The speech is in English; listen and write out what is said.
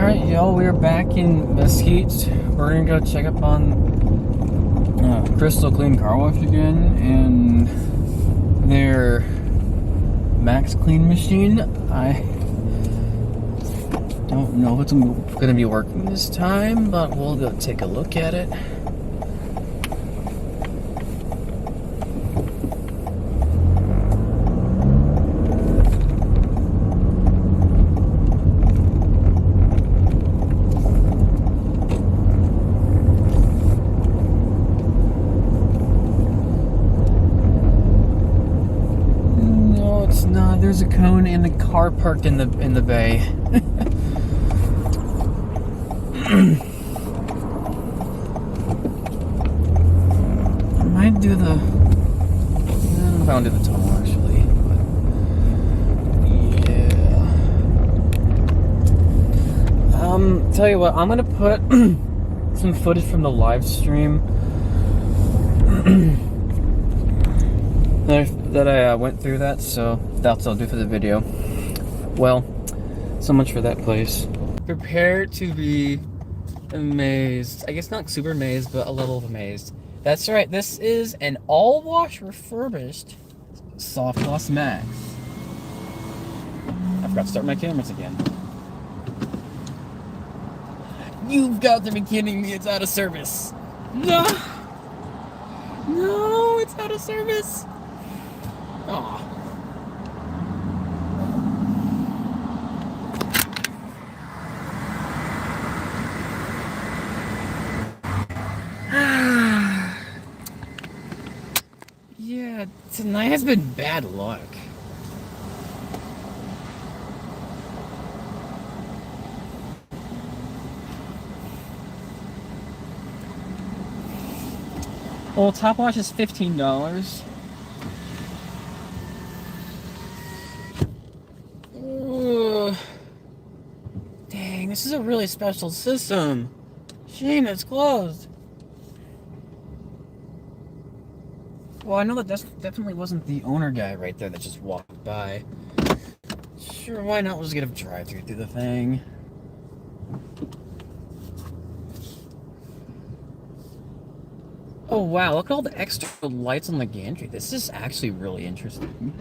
Alright, y'all, we're back in Mesquite. We're gonna go check up on Crystal Clean Car Wash again and their Maxx clean machine. I don't know if it's gonna be working this time, but we'll go take a look at it. No, there's a cone in the car parked in the bay. I might do the. I don't do the tunnel actually, but yeah. Tell you what, I'm gonna put some footage from the live stream that I went through that, so that's what I'll do for the video. Well, so much for that place. Prepare to be amazed. I guess not super amazed, but a little amazed. That's right, this is an all-wash refurbished SoftGloss Maxx. I forgot to start my cameras again. You've got to be kidding me, it's out of service. No! No, it's out of service. Aw. Yeah, tonight has been bad luck. Well, top wash is $15. Dang, this is a really special system. Shame it's closed. Well, I know that definitely wasn't the owner guy right there that just walked by. Sure, why not? We'll just get a drive-through through the thing. Oh wow, look at all the extra lights on the gantry. This is actually really interesting.